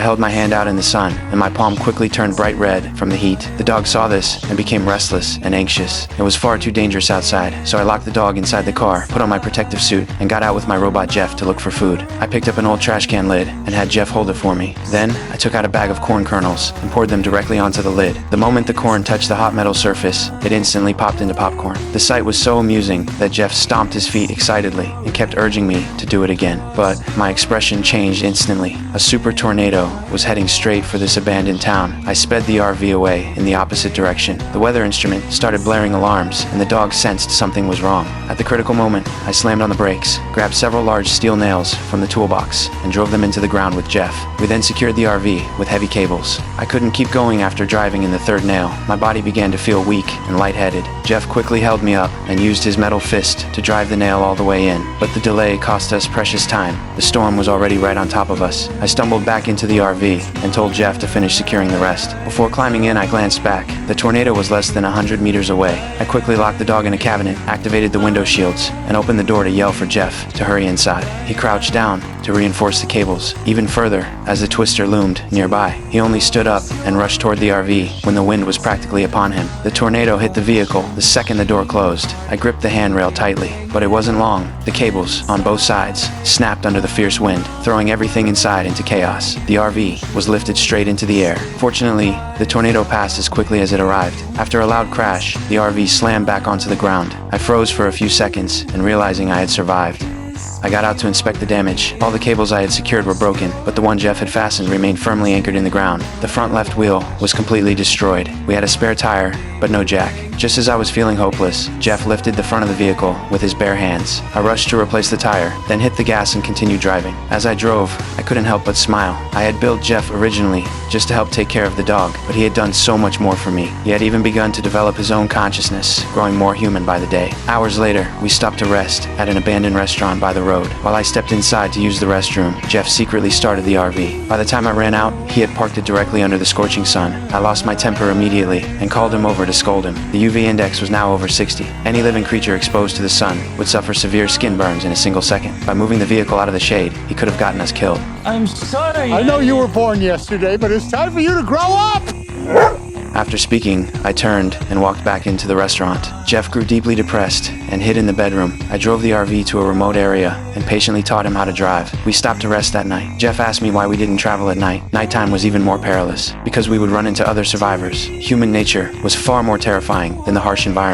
held my hand out in the sun, and my palm quickly turned bright red from the heat. The dog saw this and became restless and anxious. It was far too dangerous outside, so I locked the dog inside the car, put on my protective suit, and got out with my robot Jeff to look for food. I picked up an old trash can lid and had Jeff hold it for me. Then, I took out a bag of corn kernels and poured them directly onto the lid. The moment the corn touched the hot metal surface, it instantly popped into popcorn. The sight was so amusing that Jeff stomped his feet excitedly and kept urging me to do it again. But my expression changed instantly. A super tornado was heading straight for this abandoned town. I sped the RV away in the opposite direction. The weather instrument started blaring alarms, and the dog sensed something was wrong. At the critical moment, I slammed on the brakes, grabbed several large steel nails from the toolbox, and drove them into the ground with Jeff. We then secured the RV with heavy cables. I couldn't keep going after driving in the third nail. My body began to feel weak and lightheaded. Jeff quickly held me up and used his metal fist to drive the nail all the way in, but the delay cost us precious time. The storm was already right on top of us. I stumbled back into the RV and told Jeff to finish securing the rest. Before climbing in, I glanced back. The tornado was less than 100 meters away. I quickly locked the dog in a cabinet, activated the window shields, and opened the door to yell for Jeff to hurry inside. He crouched down to reinforce the cables even further as the twister loomed nearby. He only stood up and rushed toward the RV when the wind was practically upon him. The tornado hit the vehicle the second the door closed. I gripped the handrail tightly, but it wasn't long. The cables on both sides snapped under the fierce wind, throwing everything inside into chaos. The RV was lifted straight into the air. Fortunately, the tornado passed as quickly as it arrived. After a loud crash, the RV slammed back onto the ground. I froze for a few seconds, and realizing I had survived, I got out to inspect the damage. All the cables I had secured were broken, but the one Jeff had fastened remained firmly anchored in the ground. The front left wheel was completely destroyed. We had a spare tire, but no jack. Just as I was feeling hopeless, Jeff lifted the front of the vehicle with his bare hands. I rushed to replace the tire, then hit the gas and continued driving. As I drove, I couldn't help but smile. I had built Jeff originally just to help take care of the dog, but he had done so much more for me. He had even begun to develop his own consciousness, growing more human by the day. Hours later, we stopped to rest at an abandoned restaurant by the road. While I stepped inside to use the restroom, Jeff secretly started the RV. By the time I ran out, he had parked it directly under the scorching sun. I lost my temper immediately and called him over to scold him. The UV index was now over 60. Any living creature exposed to the sun would suffer severe skin burns in a single second. By moving the vehicle out of the shade, he could have gotten us killed. I'm sorry. I know you were born yesterday, but it's time for you to grow up! After speaking, I turned and walked back into the restaurant. Jeff grew deeply depressed and hid in the bedroom. I drove the RV to a remote area and patiently taught him how to drive. We stopped to rest that night. Jeff asked me why we didn't travel at night. Nighttime was even more perilous, because we would run into other survivors. Human nature was far more terrifying than the harsh environment.